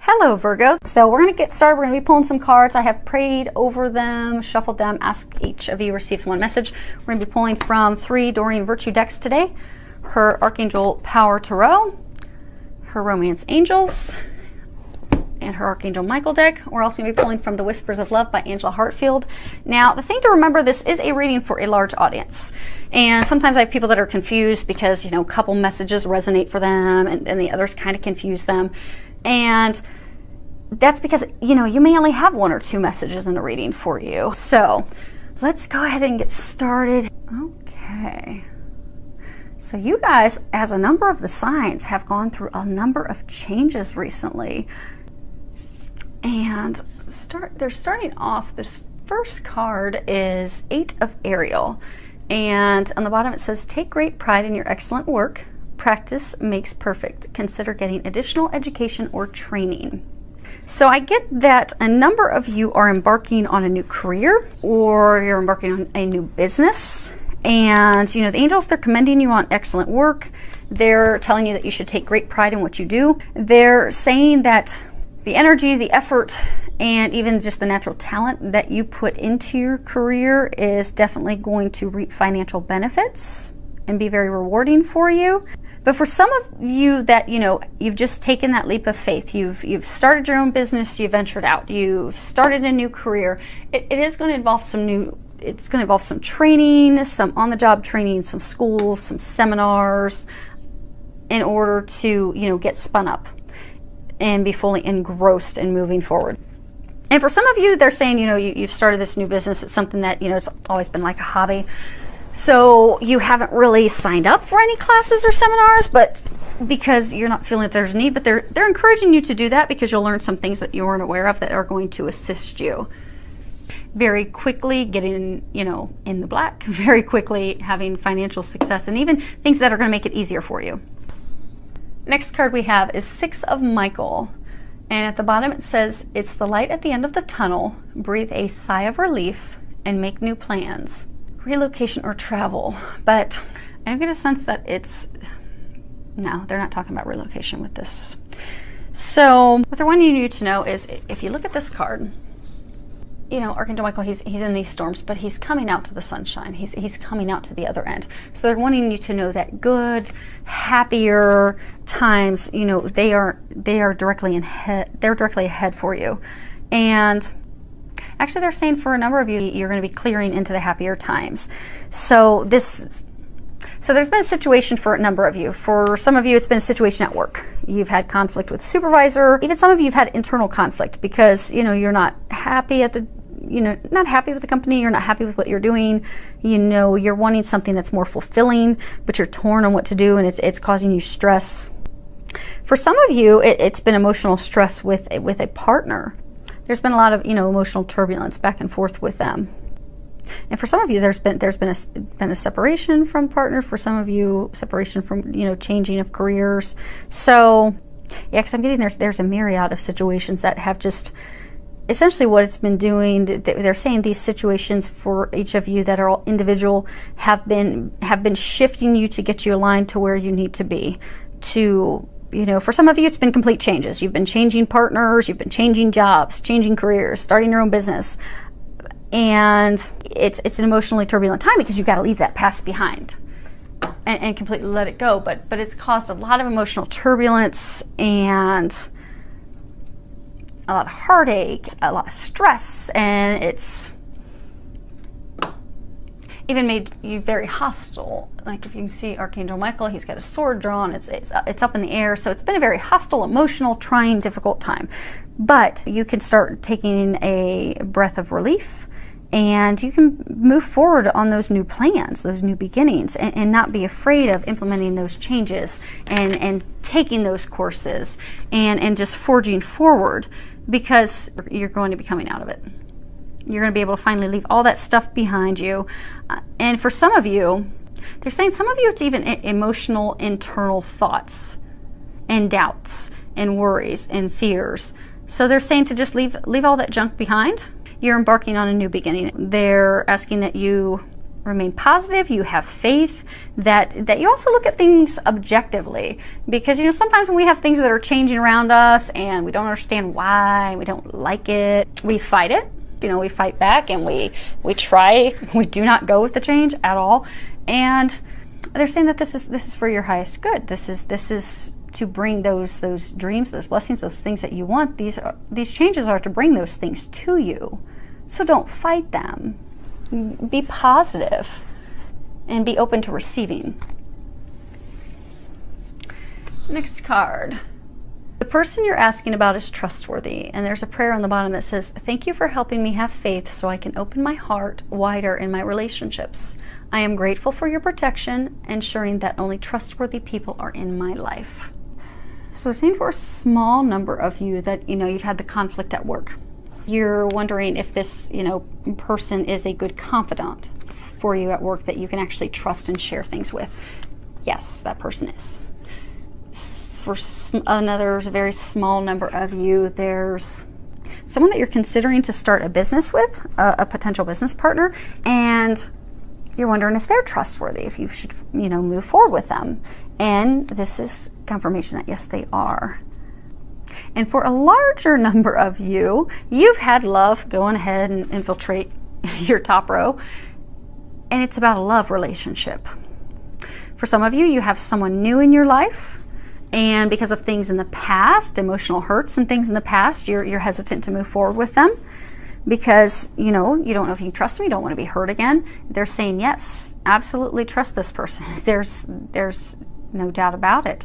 Hello Virgo. So we're going to get started. We're going to be pulling some cards. I have prayed over them, shuffled them, asked each of you receives one message. We're going to be pulling from 3 Doreen Virtue decks today. Her Archangel Power Tarot, her Romance Angels, and her Archangel Michael deck. We're also going to be pulling from The Whispers of Love by Angela Hartfield. Now, the thing to remember, this is a reading for a large audience. And sometimes I have people that are confused because, a couple messages resonate for them and the others kind of confuse them. And that's because, you may only have 1 or 2 messages in a reading for you. So let's go ahead and get started. Okay. So you guys, as a number of the signs, have gone through a number of changes recently. And they're starting off, this first card is 8 of Ariel. And on the bottom it says, take great pride in your excellent work. Practice makes perfect. Consider getting additional education or training. So I get that a number of you are embarking on a new career, or you're embarking on a new business. And, the angels, they're commending you on excellent work. They're telling you that you should take great pride in what you do. They're saying that the energy, the effort, and even just the natural talent that you put into your career is definitely going to reap financial benefits and be very rewarding for you. But for some of you that, you've just taken that leap of faith, you've started your own business, you've ventured out, you've started a new career, it is going to involve some training, some on-the-job training, some schools, some seminars, in order to, get spun up and be fully engrossed in moving forward. And for some of you, they're saying, you've started this new business, it's something that, it's always been like a hobby. So you haven't really signed up for any classes or seminars, but because you're not feeling that there's a need, but they're encouraging you to do that because you'll learn some things that you weren't aware of that are going to assist you. Very quickly getting, in the black, very quickly having financial success, and even things that are going to make it easier for you. Next card we have is 6 of Michael. And at the bottom it says, it's the light at the end of the tunnel. Breathe a sigh of relief and make new plans. Relocation or travel, but I get a sense that no, they're not talking about relocation with this. So what they're wanting you to know is, if you look at this card, Archangel Michael, he's in these storms, but he's coming out to the sunshine. He's coming out to the other end. So they're wanting you to know that good, happier times, they are directly ahead for you. And actually, they're saying for a number of you, you're going to be clearing into the happier times. So there's been a situation for a number of you. For some of you, it's been a situation at work. You've had conflict with supervisor. Even some of you have had internal conflict because, you're not happy not happy with the company. You're not happy with what you're doing. You're wanting something that's more fulfilling, but you're torn on what to do, and it's causing you stress. For some of you, it's been emotional stress with a partner. There's been a lot of emotional turbulence back and forth with them. And for some of you, there's been a separation from partner. For some of you, separation from changing of careers. So yeah, because I'm getting there's a myriad of situations that have just essentially what it's been doing. They're saying these situations for each of you that are all individual have been shifting you to get you aligned to where you need to be. For some of you, it's been complete changes. You've been changing partners, you've been changing jobs, changing careers, starting your own business. And it's an emotionally turbulent time because you've got to leave that past behind and completely let it go. But it's caused a lot of emotional turbulence and a lot of heartache, a lot of stress, and it's even made you very hostile. Like if you can see Archangel Michael, he's got a sword drawn, it's up in the air. So it's been a very hostile, emotional, trying, difficult time. But you can start taking a breath of relief, and you can move forward on those new plans, those new beginnings, and not be afraid of implementing those changes and taking those courses and just forging forward, because you're going to be coming out of it. You're going to be able to finally leave all that stuff behind you. And for some of you, they're saying some of you, it's even emotional internal thoughts and doubts and worries and fears. So they're saying to just leave all that junk behind. You're embarking on a new beginning. They're asking that you remain positive, you have faith, that you also look at things objectively, because you know, sometimes when we have things that are changing around us and we don't understand why, we don't like it, we fight it, you know, we fight back, and we do not go with the change at all. And they're saying that this is for your highest good. This is to bring those dreams, those blessings, those things that you want. These changes are to bring those things to you. So don't fight them. Be positive and be open to receiving. Next card. The person you're asking about is trustworthy, and there's a prayer on the bottom that says, "Thank you for helping me have faith so I can open my heart wider in my relationships. I am grateful for your protection, ensuring that only trustworthy people are in my life." So it's saying for a small number of you that, you know, you've had the conflict at work. You're wondering if this, you know, person is a good confidant for you at work that you can actually trust and share things with. Yes, that person is. For another very small number of you, there's someone that you're considering to start a business with, a potential business partner, and you're wondering if they're trustworthy, if you should, you know, move forward with them. And this is confirmation that yes, they are. And for a larger number of you, you've had love go on ahead and infiltrate your top row, and it's about a love relationship. For some of you, you have someone new in your life, and because of things in the past, emotional hurts and things in the past, you're hesitant to move forward with them because, you know, you don't know if you can trust them, you don't want to be hurt again. They're saying, yes, absolutely trust this person. There's no doubt about it.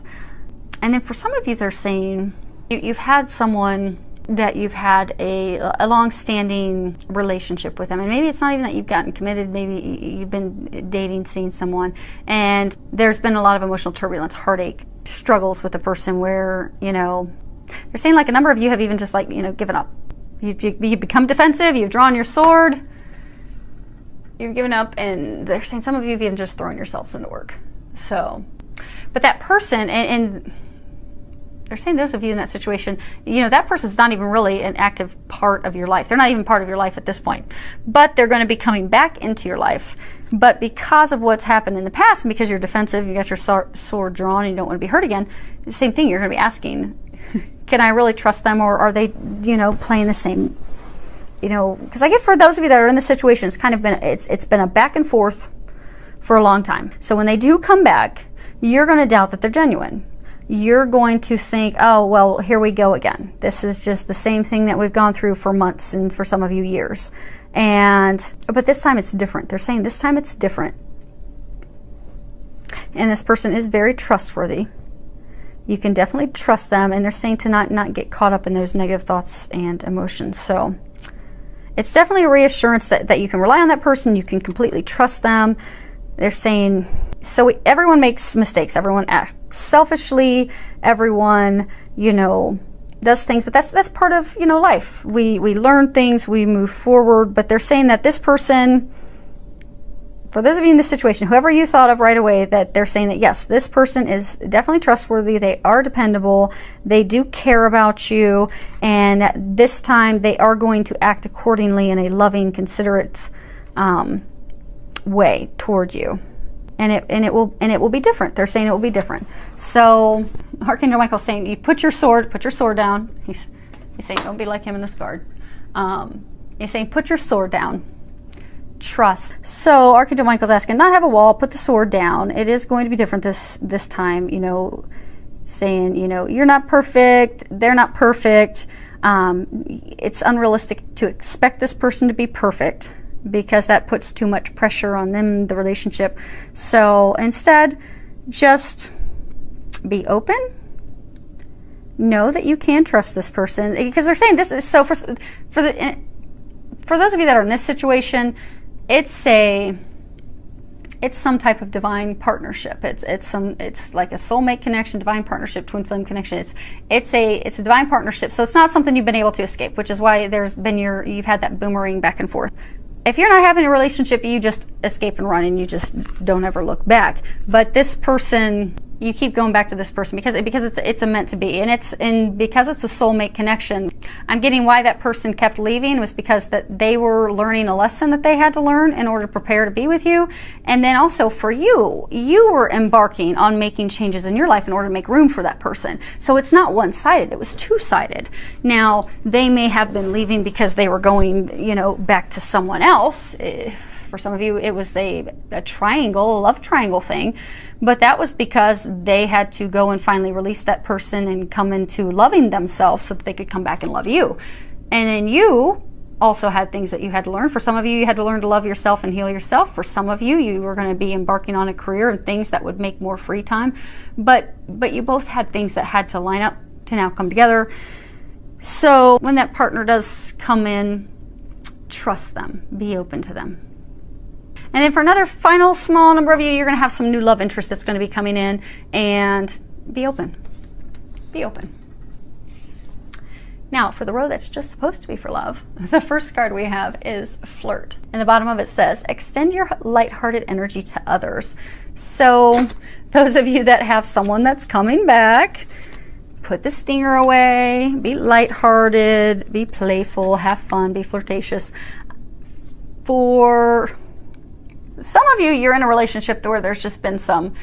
And then for some of you, they're saying, you've had someone that you've had a long-standing relationship with them, and maybe it's not even that you've gotten committed, maybe you've been dating, seeing someone, and there's been a lot of emotional turbulence, heartache, struggles with the person where, you know, they're saying like a number of you have even just like, you know, given up. You've become defensive, you've drawn your sword, you've given up, and they're saying some of you have even just thrown yourselves into work. So, but that person, and they're saying those of you in that situation, you know, that person's not even really an active part of your life. They're not even part of your life at this point. But they're going to be coming back into your life. But because of what's happened in the past, and because you're defensive, you got your sword drawn, and you don't want to be hurt again, the same thing, you're going to be asking, can I really trust them, or are they, you know, playing the same, you know, because I get for those of you that are in this situation, it's kind of been, it's been a back and forth for a long time. So when they do come back, you're going to doubt that they're genuine. You're going to think, oh, well, here we go again. This is just the same thing that we've gone through for months and for some of you years. But this time it's different. They're saying this time it's different. And this person is very trustworthy. You can definitely trust them, and they're saying to not get caught up in those negative thoughts and emotions. So it's definitely a reassurance that you can rely on that person, you can completely trust them. They're saying, so everyone makes mistakes, everyone acts selfishly, everyone, you know, does things, but that's part of, you know, life. We learn things, we move forward, but they're saying that this person, for those of you in this situation, whoever you thought of right away, that they're saying that yes, this person is definitely trustworthy, they are dependable, they do care about you, and this time they are going to act accordingly in a loving, considerate way toward you, and it will be different. They're saying it will be different. So Archangel Michael's saying, you put your sword down. He's saying, don't be like him in this card. He's saying, put your sword down. Trust. So Archangel Michael's asking, not have a wall, put the sword down. It is going to be different this time. You know, saying, you know, you're not perfect. They're not perfect. It's unrealistic to expect this person to be perfect, because that puts too much pressure on them, the relationship. So instead, just be open. Know that you can trust this person, because they're saying this is so for those of you that are in this situation, it's some type of divine partnership. It's like a soulmate connection, divine partnership, twin flame connection. It's a divine partnership. So it's not something you've been able to escape, which is why you've had that boomerang back and forth. If you're not having a relationship, you just escape and run, and you just don't ever look back. But this person, You keep going back to this person because it's a meant to be, and because it's a soulmate connection. I'm getting why that person kept leaving was because that they were learning a lesson that they had to learn in order to prepare to be with you. And then also for you were embarking on making changes in your life in order to make room for that person. So it's not one-sided, it was two-sided. Now, they may have been leaving because they were going, back to someone else. For some of you, it was a triangle, a love triangle thing, but that was because they had to go and finally release that person and come into loving themselves so that they could come back and love you. And then you also had things that you had to learn. For some of you, you had to learn to love yourself and heal yourself. For some of you, you were going to be embarking on a career and things that would make more free time. But you both had things that had to line up to now come together. So when that partner does come in, trust them, be open to them. And then for another final small number of you, you're going to have some new love interest that's going to be coming in, and be open. Be open. Now, for the row that's just supposed to be for love, the first card we have is flirt. And the bottom of it says, extend your lighthearted energy to others. So those of you that have someone that's coming back, put the stinger away, be lighthearted, be playful, have fun, be flirtatious. For some of you, you're in a relationship where there's just been some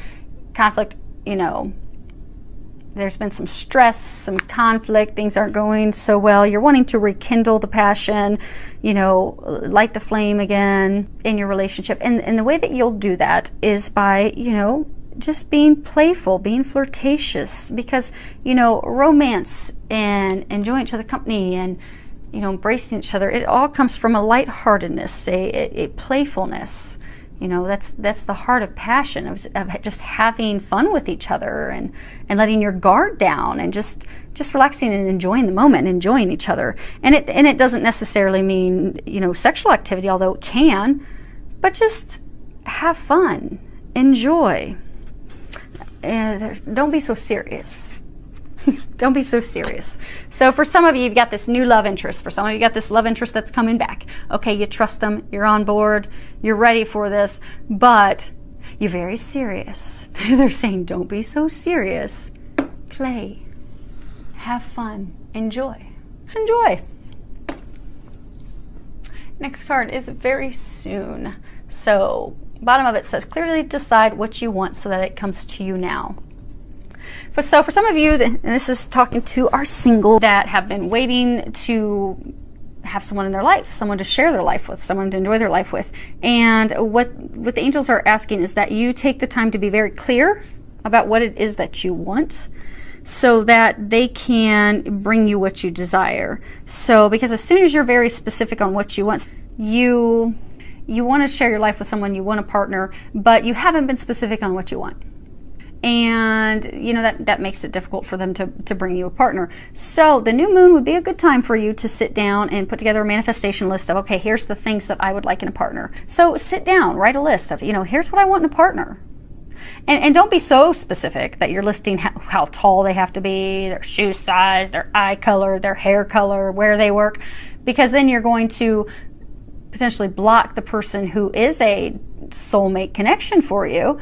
conflict, there's been some stress, some conflict, things aren't going so well. You're wanting to rekindle the passion, light the flame again in your relationship. And the way that you'll do that is by, just being playful, being flirtatious, because, romance and enjoying each other's company and, embracing each other, it all comes from a lightheartedness, a playfulness. That's the heart of passion, of just having fun with each other and letting your guard down and just relaxing and enjoying the moment, enjoying each other. And it doesn't necessarily mean, sexual activity, although it can, but just have fun, enjoy. Don't be so serious. Don't be so serious. So for some of you, you've got this new love interest. For some of you, you got this love interest that's coming back. Okay, you trust them, you're on board, you're ready for this, but you're very serious. They're saying, don't be so serious. Play, have fun, enjoy. Enjoy. Next card is very soon. So bottom of it says, clearly decide what you want so that it comes to you now. So for some of you, and this is talking to our single that have been waiting to have someone in their life, someone to share their life with, someone to enjoy their life with. And what the angels are asking is that you take the time to be very clear about what it is that you want so that they can bring you what you desire. So because as soon as you're very specific on what you want, you want to share your life with someone, you want a partner, but you haven't been specific on what you want. And that makes it difficult for them to bring you a partner. So the new moon would be a good time for you to sit down and put together a manifestation list of, okay, here's the things that I would like in a partner. So sit down, write a list of, here's what I want in a partner. And don't be so specific that you're listing how tall they have to be, their shoe size, their eye color, their hair color, where they work, because then you're going to potentially block the person who is a soulmate connection for you.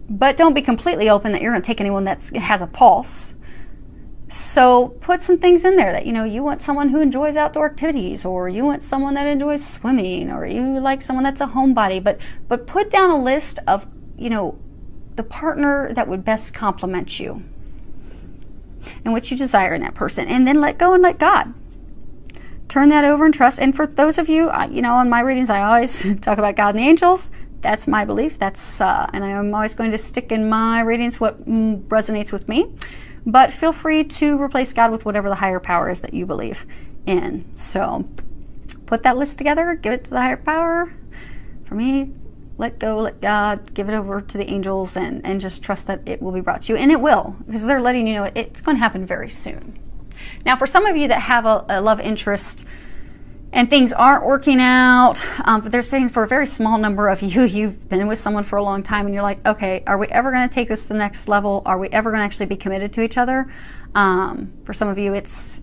But don't be completely open that you're going to take anyone that has a pulse. So put some things in there that, you want someone who enjoys outdoor activities, or you want someone that enjoys swimming, or you like someone that's a homebody. But put down a list of, the partner that would best complement you and what you desire in that person. And then let go and let God. Turn that over and trust. And for those of you, on my readings, I always talk about God and the angels. That's my belief. And I'm always going to stick in my readings what resonates with me. But feel free to replace God with whatever the higher power is that you believe in. So put that list together, give it to the higher power. For me, let go, let God, give it over to the angels, and just trust that it will be brought to you. And it will, because they're letting you know it's going to happen very soon. Now, for some of you that have a love interest and things aren't working out, but they're saying for a very small number of you, you've been with someone for a long time and you're like, okay, are we ever going to take this to the next level? Are we ever going to actually be committed to each other? For some of you, it's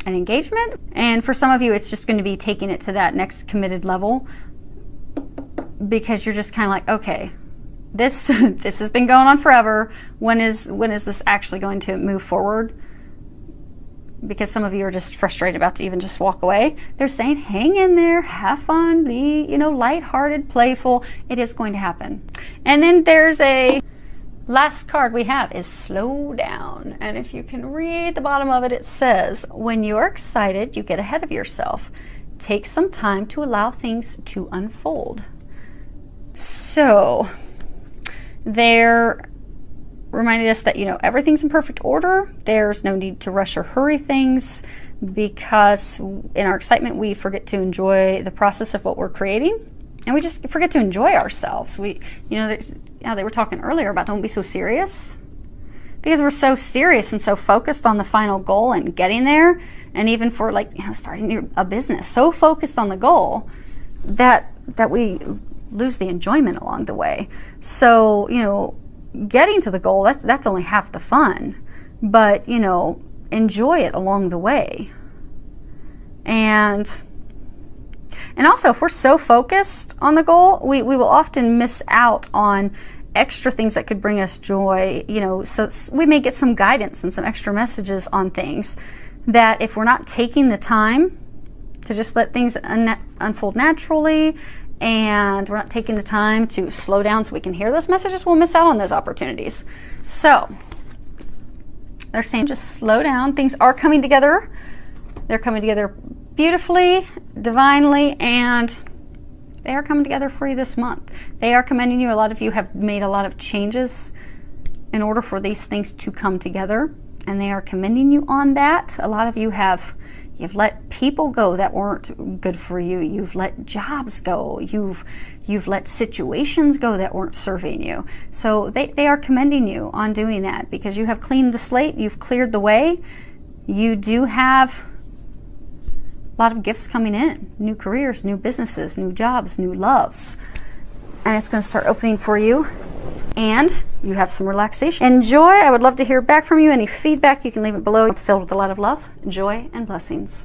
an engagement. And for some of you, it's just going to be taking it to that next committed level, because you're just kind of like, okay, this this has been going on forever. When is this actually going to move forward? Because some of you are just frustrated about to even just walk away. They're saying, hang in there, have fun, be, lighthearted, playful. It is going to happen. And then there's a last card we have is slow down. And if you can read the bottom of it, it says, when you're excited, you get ahead of yourself. Take some time to allow things to unfold. So they're reminded us that, everything's in perfect order. There's no need to rush or hurry things, because in our excitement, we forget to enjoy the process of what we're creating, and we just forget to enjoy ourselves. They were talking earlier about don't be so serious, because we're so serious and so focused on the final goal and getting there, and even for starting a business, so focused on the goal that we lose the enjoyment along the way. So, getting to the goal, that's only half the fun, but enjoy it along the way. And also, if we're so focused on the goal, we will often miss out on extra things that could bring us joy. So we may get some guidance and some extra messages on things that, if we're not taking the time to just let things unfold naturally, and we're not taking the time to slow down so we can hear those messages, we'll miss out on those opportunities. So they're saying just slow down. Things are coming together. They're coming together beautifully, divinely, and they are coming together for you this month. They are commending you. A lot of you have made a lot of changes in order for these things to come together, and they are commending you on that. A lot of you you've let people go that weren't good for you. You've let jobs go. You've let situations go that weren't serving you. So they are commending you on doing that, because you have cleaned the slate. You've cleared the way. You do have a lot of gifts coming in. New careers, new businesses, new jobs, new loves. And it's going to start opening for you. And you have some relaxation. Enjoy. I would love to hear back from you. Any feedback, you can leave it below. It's filled with a lot of love, joy, and blessings.